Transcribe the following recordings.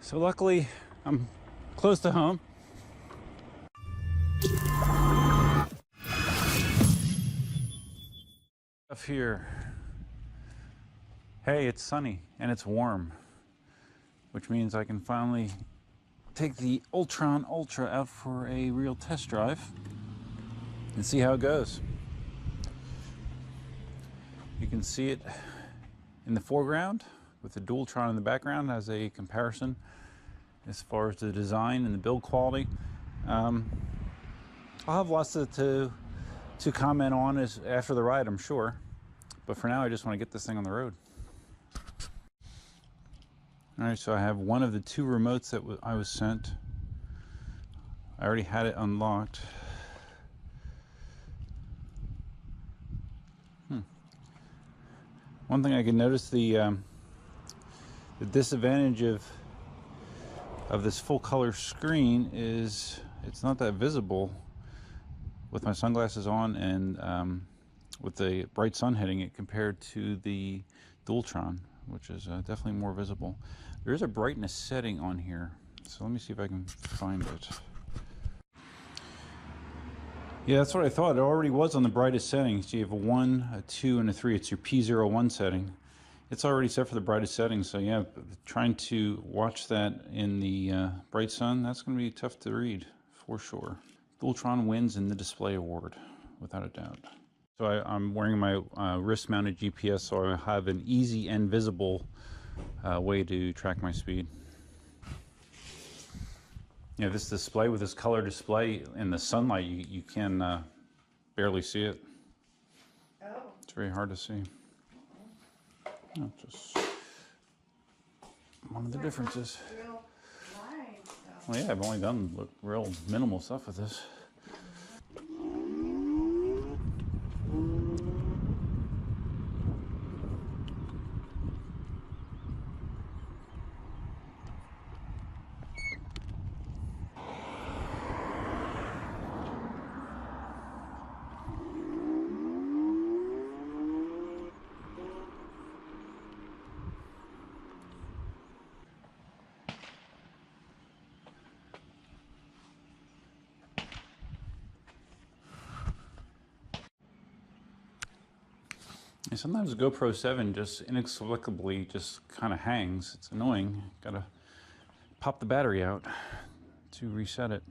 So luckily, I'm close to home. Up here. Hey, it's sunny and it's warm, which means I can finally take the Ultron Ultra out for a real test drive and see how it goes. You can see it in the foreground with the Ultron in the background as a comparison as far as the design and the build quality. I'll have lots to comment on after the ride, I'm sure. But for now, I just want to get this thing on the road. All right, so I have one of the two remotes that I was sent. I already had it unlocked. One thing I can notice, the disadvantage of this full color screen is it's not that visible with my sunglasses on and with the bright sun hitting it compared to the Ultron, which is definitely more visible. There is a brightness setting on here, so let me see if I can find it. Yeah, that's what I thought. It already was on the brightest setting. So you have a 1, a 2, and a 3. It's your P01 setting. It's already set for the brightest setting, so yeah, trying to watch that in the bright sun, that's going to be tough to read, for sure. Ultron wins in the display award, without a doubt. So I'm wearing my wrist-mounted GPS, so I have an easy and visible way to track my speed. Yeah, this display with this color display in the sunlight, you can barely see it. Oh. It's very hard to see. Oh, just one of the differences. Well, yeah, I've only done real minimal stuff with this. And sometimes the GoPro 7 just inexplicably just kind of hangs. It's annoying. Gotta pop the battery out to reset it.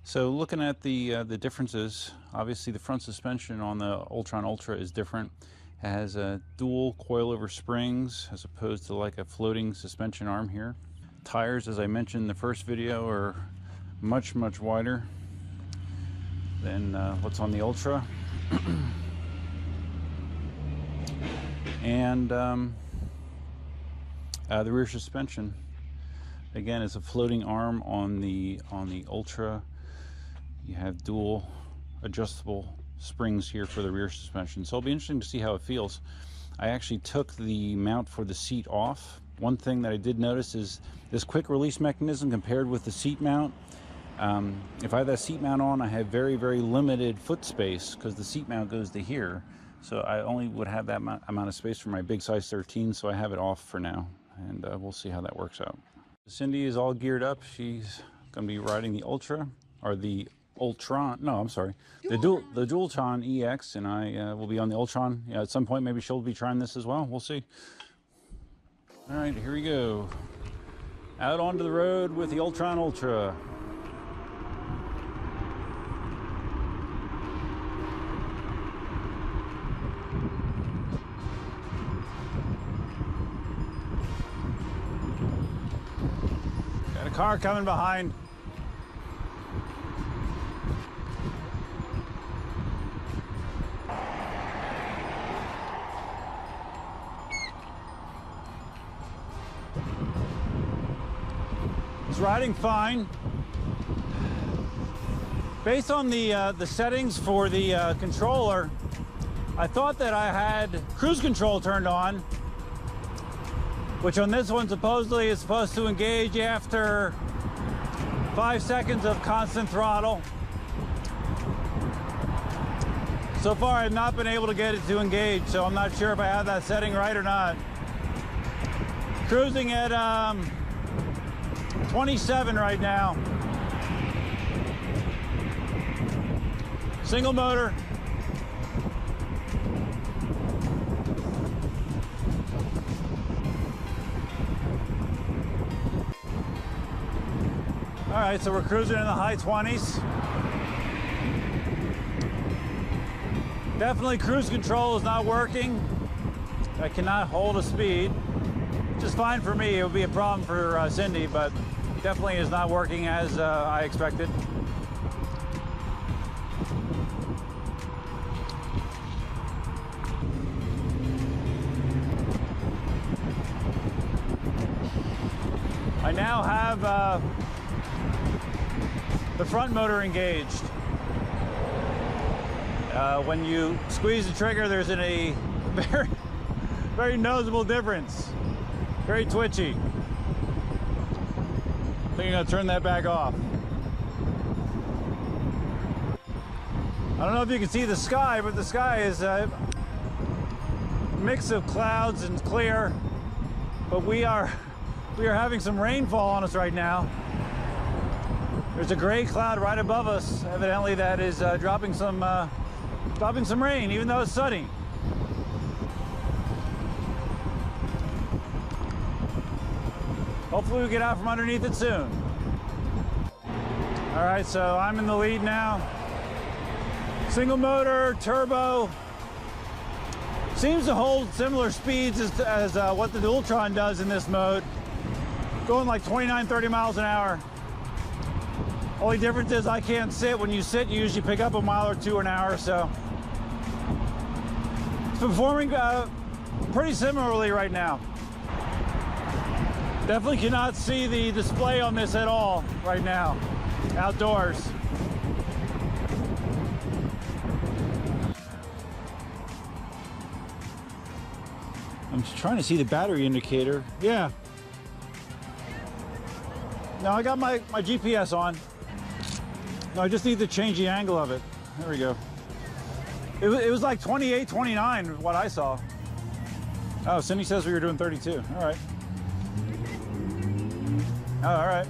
So looking at the differences, obviously the front suspension on the Ultron Ultra is different. It has a dual coilover springs as opposed to like a floating suspension arm here. Tires, as I mentioned in the first video, are much wider than what's on the Ultra. And the rear suspension, again, is a floating arm on the Ultra. You have dual adjustable springs here for the rear suspension, so it'll be interesting to see how it feels. I actually took the mount for the seat off. One thing that I did notice is this quick release mechanism compared with the seat mount. If I have that seat mount on, I have very limited foot space because the seat mount goes to here. So I only would have that amount of space for my big size 13, so I have it off for now, and we'll see how that works out. Cindy is all geared up. She's going to be riding the Ultra, or the Ultron. No, I'm sorry, the Ultron EX, and I will be on the Ultron. Yeah, at some point, maybe she'll be trying this as well. We'll see. All right, here we go. Out onto the road with the Ultron Ultra. Car coming behind. It's riding fine. Based on the settings for the controller, I thought that I had cruise control turned on, which on this one supposedly is supposed to engage after 5 seconds of constant throttle. So far, I've not been able to get it to engage, so I'm not sure if I have that setting right or not. Cruising at 27 right now. Single motor. All right, so we're cruising in the high 20s. Definitely cruise control is not working. I cannot hold a speed, which is fine for me. It would be a problem for Cindy, but definitely is not working as I expected. I now have the front motor engaged. When you squeeze the trigger, there's a very noticeable difference. Very twitchy. I think I'm gonna turn that back off. I don't know if you can see the sky, but the sky is a mix of clouds and clear. But we are having some rainfall on us right now. There's a gray cloud right above us. Evidently, that is dropping some rain, even though it's sunny. Hopefully we get out from underneath it soon. All right, so I'm in the lead now. Single motor, turbo. Seems to hold similar speeds as what the Ultron does in this mode. Going like 29, 30 miles an hour. Only difference is I can't sit. When you sit, you usually pick up a mile or two an hour, so. It's performing pretty similarly right now. Definitely cannot see the display on this at all right now, outdoors. I'm just trying to see the battery indicator. Yeah. No, I got my GPS on. No, I just need to change the angle of it. There we go. It was like 28, 29, what I saw. Oh, Cindy says we were doing 32. All right. Oh, all right.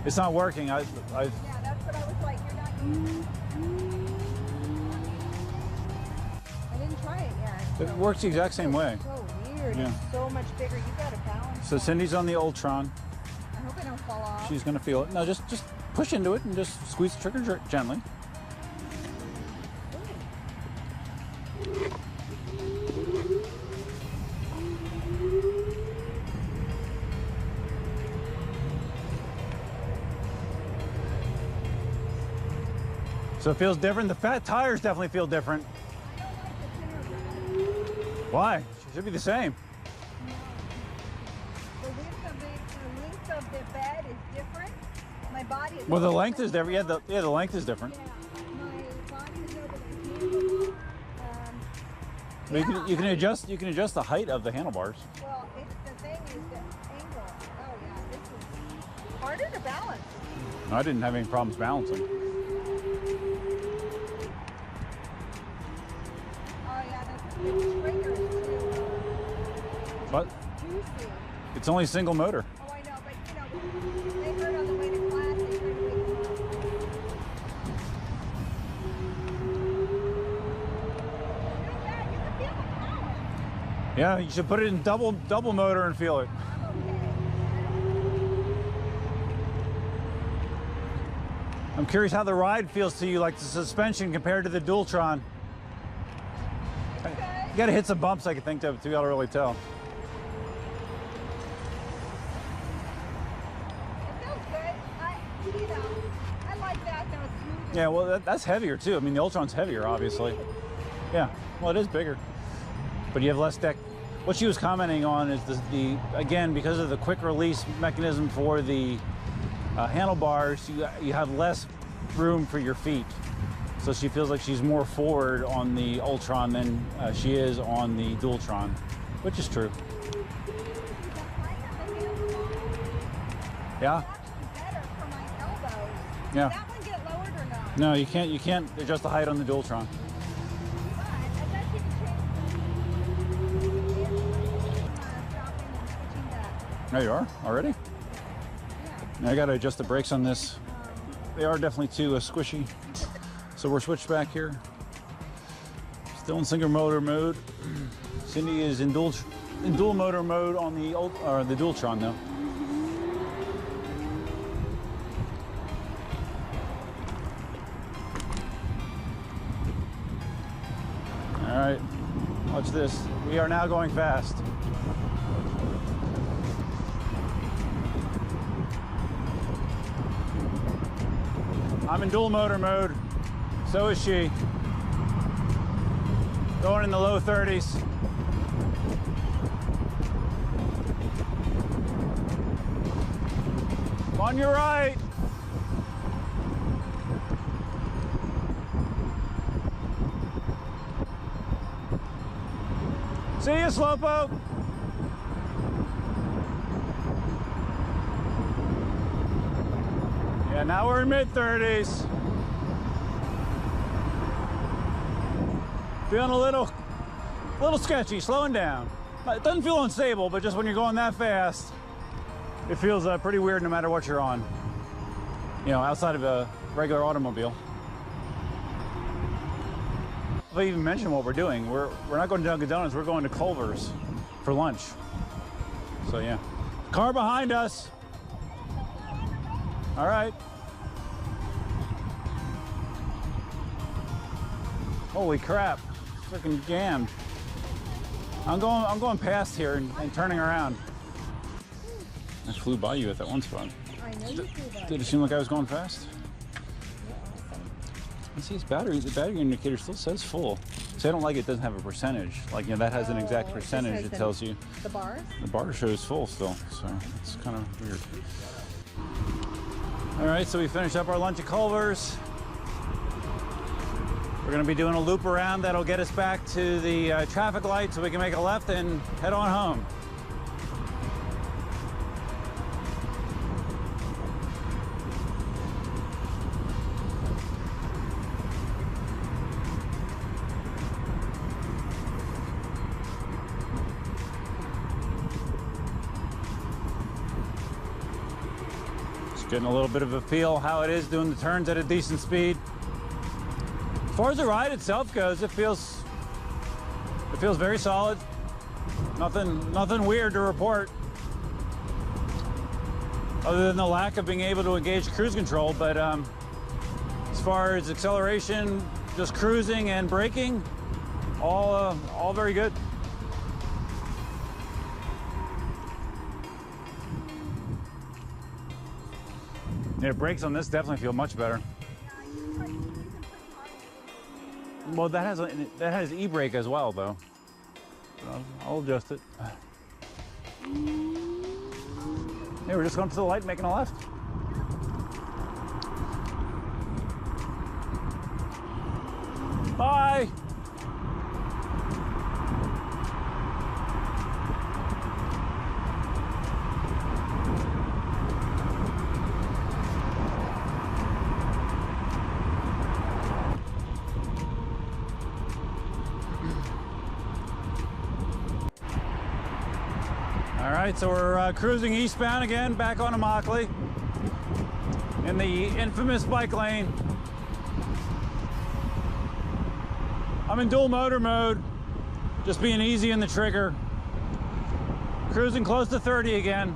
It's not working. Yeah, that's what I was like. You're not. I didn't try it yet. It works the exact same way. So weird. Yeah. It's so much bigger. You got to balance. So Cindy's on the Ultron. I hope I don't fall off. She's gonna feel it. No, just push into it and just squeeze the trigger gently. So it feels different. The fat tires definitely feel different. Why? It should be the same. The length of the bed is different. My body is. Well, the length is different. Yeah, the length is different. Yeah, my body is over the handle. You can adjust the height of the handlebars. Well, the thing is the angle. Oh yeah, this is harder to balance. I didn't have any problems balancing. The trigger is too What? juicy. It's only single motor. Oh, I know, but you know, they heard on the way to class, they tried to wake them up. You can feel the power. Yeah, you should put it in double motor and feel it. I'm okay. I'm curious how the ride feels to you, like the suspension compared to the Ultron. You gotta hit some bumps, I can think, to be able to really tell. It feels good. I like that. That was smooth. Yeah, well, that's heavier too. I mean, the Ultron's heavier, obviously. Yeah, well, it is bigger, but you have less deck. What she was commenting on is the again, because of the quick release mechanism for the handlebars, you have less room for your feet. So she feels like she's more forward on the Ultron than she is on the Dualtron, which is true. Yeah. Better for my elbows. Yeah. Did that one get lowered or not? No, you can't adjust the height on the Dualtron. But I bet you can change the stopping and switching There you are already. Yeah. I got to adjust the brakes on this. They are definitely too squishy. So we're switched back here. Still in single motor mode. Cindy is in dual motor mode on the Ultron though. All right, watch this. We are now going fast. I'm in dual motor mode. So is she. Going in the low 30s. On your right. See you, Slowpoke. Yeah, now we're in mid-30s. Feeling a little sketchy, slowing down. It doesn't feel unstable, but just when you're going that fast, it feels pretty weird no matter what you're on. You know, outside of a regular automobile. If I even mention what we're doing, we're not going to Dunkin' Donuts, we're going to Culver's for lunch. So yeah. Car behind us. All right. Holy crap. Freaking jammed. I'm going past here and turning around. I flew by you at that one spot. I know you flew by. Did it seem like I was going fast? You're awesome. Let's see, the battery indicator still says full. So I don't like it doesn't have a percentage. Like, you know, that has an exact Oh, it just percentage. has It tells you. The bars? The bar shows full still, so it's kind of weird. All right, so we finished up our lunch at Culver's. We're gonna be doing a loop around that'll get us back to the traffic light so we can make a left and head on home. Just getting a little bit of a feel how it is doing the turns at a decent speed. As far as the ride itself goes, it feels very solid. Nothing weird to report, other than the lack of being able to engage cruise control. But as far as acceleration, just cruising and braking, all very good. Yeah, brakes on this definitely feel much better. Well, that has e-brake as well, though. I'll adjust it. Hey, we're just going to the light, making a left. Bye. All right, so we're cruising eastbound again, back onto Mockley in the infamous bike lane. I'm in dual motor mode, just being easy in the trigger. Cruising close to 30 again.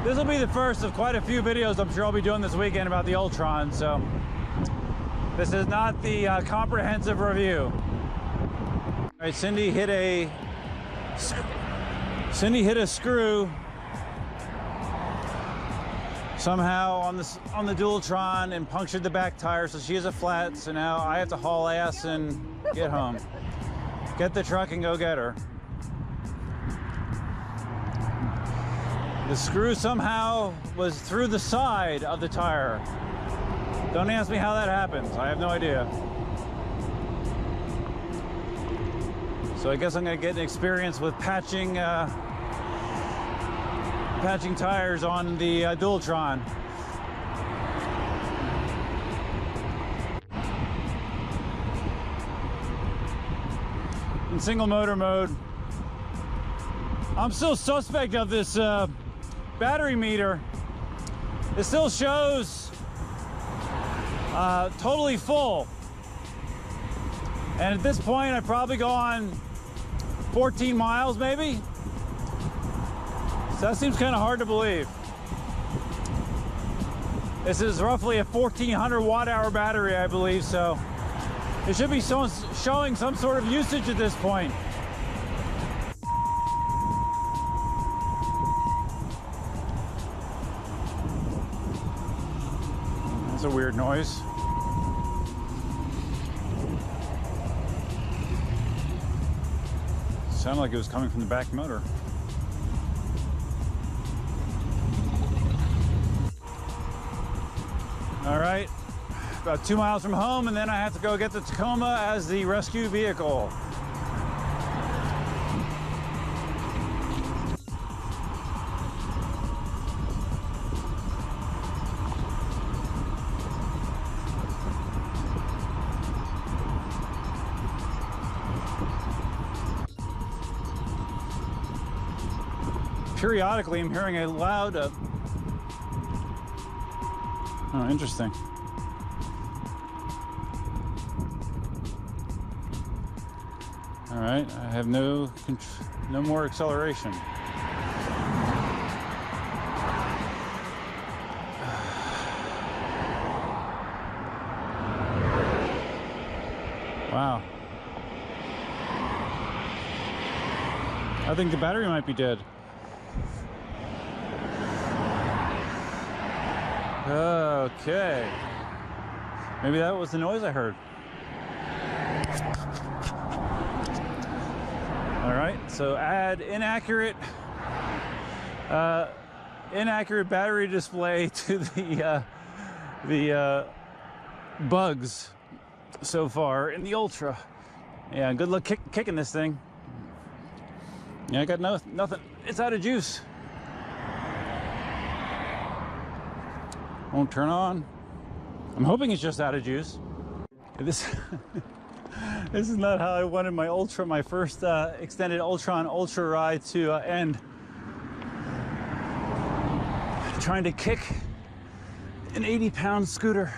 This will be the first of quite a few videos I'm sure I'll be doing this weekend about the Ultron, so this is not the comprehensive review. All right, Cindy hit a screw somehow on the Dualtron and punctured the back tire, so she has a flat. So now I have to haul ass and get home. Get the truck and go get her. The screw somehow was through the side of the tire. Don't ask me how that happens. I have no idea. So I guess I'm gonna get an experience with patching tires on the Dualtron. in single motor mode. I'm still suspect of this battery meter. It still shows totally full. And at this point, I've probably gone 14 miles maybe. So that seems kind of hard to believe. This is roughly a 1400 watt-hour battery, I believe, so it should be showing some sort of usage at this point. That's a weird noise. Sounded like it was coming from the back motor. All right, about 2 miles from home, and then I have to go get the Tacoma as the rescue vehicle. Periodically, I'm hearing a loud oh, interesting. All right, I have no more acceleration. Wow. I think the battery might be dead. Okay. Maybe that was the noise I heard. All right, so add inaccurate battery display to the bugs so far in the Ultra. Yeah, good luck kicking this thing. Yeah, I got nothing. It's out of juice. Won't turn on. I'm hoping it's just out of juice. This this is not how I wanted my Ultra, my first extended Ultron Ultra ride to end. Trying to kick an 80-pound scooter.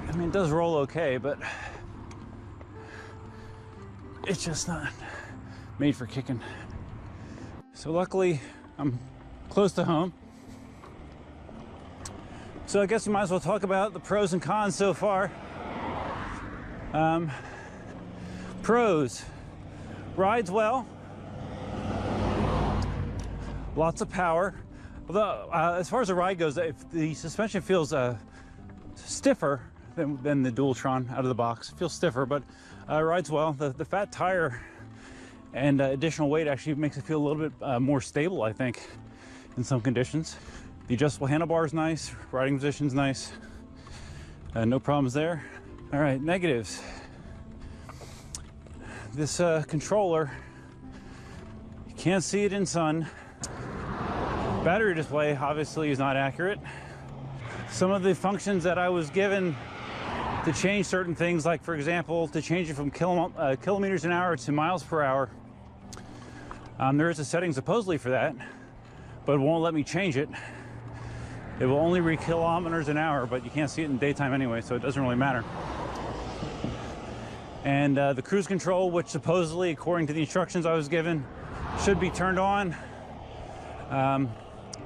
I mean, it does roll okay, but it's just not made for kicking. So luckily, I'm close to home. So I guess we might as well talk about the pros and cons so far. Pros, rides well, lots of power. Although, as far as the ride goes, if the suspension feels stiffer than the Dualtron out of the box. It feels stiffer, but rides well. The fat tire and additional weight actually makes it feel a little bit more stable, I think, in some conditions. The adjustable handlebar is nice, riding position's nice, no problems there. All right, negatives. This controller, you can't see it in sun. Battery display obviously is not accurate. Some of the functions that I was given to change certain things, like for example, to change it from kilometers an hour to miles per hour, there is a setting supposedly for that, but it won't let me change it. It will only read kilometers an hour, but you can't see it in daytime anyway, so it doesn't really matter. And the cruise control, which supposedly, according to the instructions I was given, should be turned on,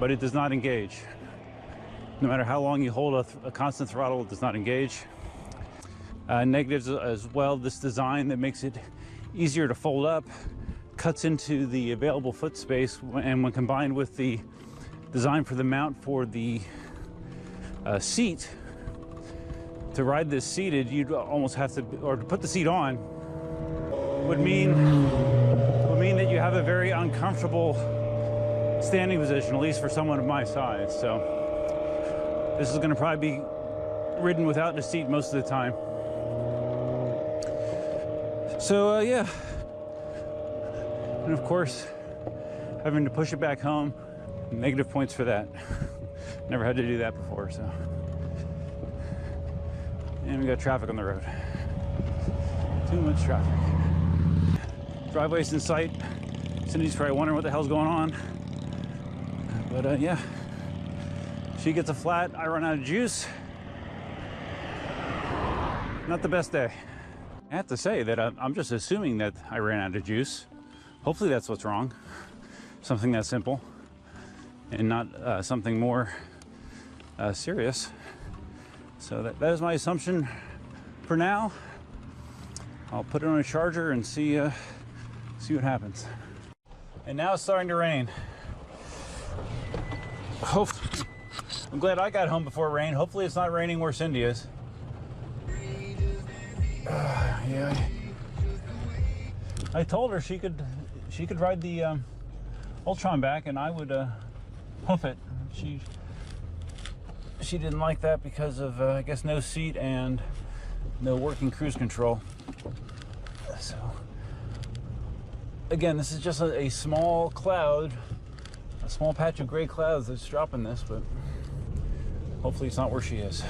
but it does not engage. No matter how long you hold a constant throttle, it does not engage. Negatives as well, this design that makes it easier to fold up, cuts into the available foot space, and when combined with the design for the mount for the seat, to ride this seated, you'd almost have to, or to put the seat on, would mean that you have a very uncomfortable standing position, at least for someone of my size. So this is going to probably be ridden without the seat most of the time. So yeah, and of course, having to push it back home, negative points for that. Never had to do that before, so. And we got traffic on the road. Too much traffic. Driveway's in sight. Cindy's probably wondering what the hell's going on. But yeah, she gets a flat, I run out of juice. Not the best day. I have to say that I'm just assuming that I ran out of juice. Hopefully that's what's wrong. Something that simple and not something more serious. So that is my assumption for now. I'll put it on a charger and see what happens. And now it's starting to rain. I'm glad I got home before it rained. Hopefully it's not raining where Cindy is. Yeah. I told her she could ride the Ultron back and I would hoof it. She didn't like that because of I guess no seat and no working cruise control. So again, this is just a small cloud, a small patch of gray clouds that's dropping this, but hopefully it's not where she is. So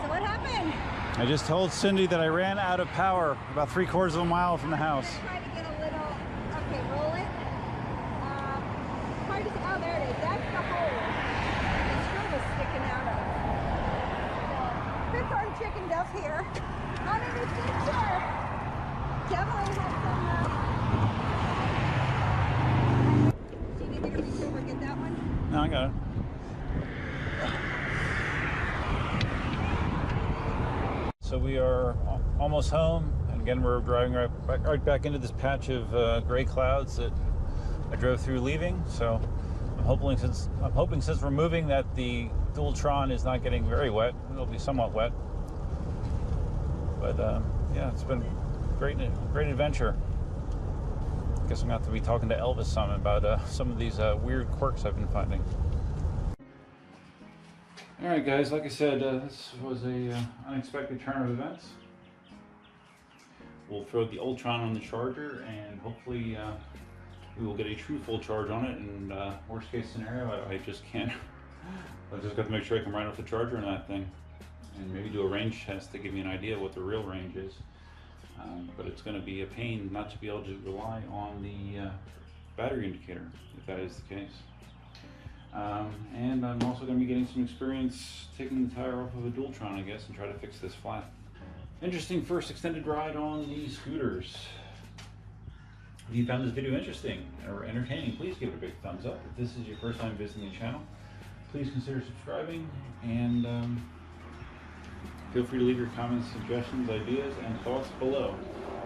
what happened? I just told Cindy that I ran out of power about 3/4 of a mile from the house. Try to get a little, okay, roll it. Try to, oh, there it is. That's the hole. The screw was sticking out of it. So, Fifth Horn Chicken Duff here. On in the picture. Definitely have some, so you need to reach over and get that one? No, I got it. So we are almost home, and again we're driving right back into this patch of gray clouds that I drove through leaving. So I'm hoping since we're moving that the Ultron is not getting very wet. It'll be somewhat wet, but yeah, it's been great adventure. I guess I'm gonna have to be talking to Elvis some about some of these weird quirks I've been finding. Alright guys, like I said, this was a unexpected turn of events. We'll throw the Ultron on the charger and hopefully we will get a true full charge on it, and worst case scenario, I just can't. I just got to make sure I can run off the charger on that thing and maybe do a range test to give me an idea of what the real range is. But it's going to be a pain not to be able to rely on the battery indicator, if that is the case. And I'm also going to be getting some experience taking the tire off of a Ultron, I guess, and try to fix this flat. Interesting first extended ride on the scooters. If you found this video interesting or entertaining, please give it a big thumbs up. If this is your first time visiting the channel, please consider subscribing, and feel free to leave your comments, suggestions, ideas, and thoughts below.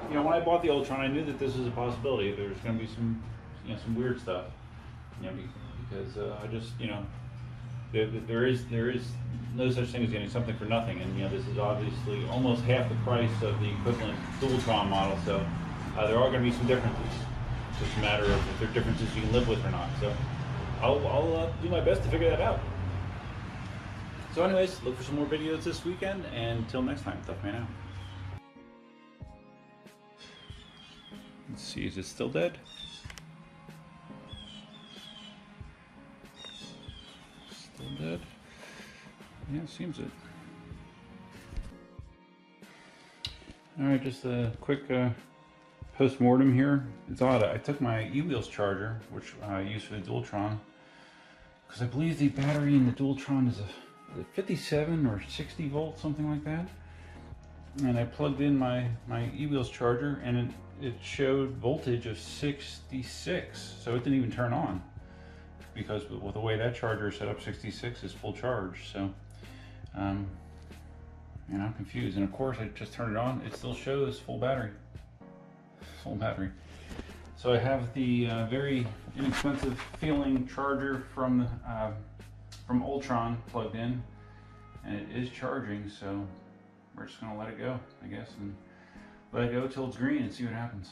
You know, when I bought the Ultron, I knew that this was a possibility. There's going to be some, some weird stuff. Because I just, there is no such thing as getting something for nothing, and this is obviously almost half the price of the equivalent Ultron model, so there are going to be some differences. It's just a matter of if there are differences you can live with or not. So I'll do my best to figure that out. So anyways, look for some more videos this weekend, and until next time, tough man out. Let's see, is it still dead? Dead. Yeah, seems it. Alright, just a quick post-mortem here. It's odd, I took my e-wheels charger, which I use for the Ultron, because I believe the battery in the Ultron is a 57 or 60 volt, something like that. And I plugged in my e-wheels charger, and it showed voltage of 66, so it didn't even turn on. Because with the way that charger is set up, 66 is full charge. So, I'm confused. And of course, I just turned it on. It still shows full battery. Full battery. So I have the very inexpensive feeling charger from Ultron plugged in, and it is charging. So we're just gonna let it go, I guess, and let it go till it's green and see what happens.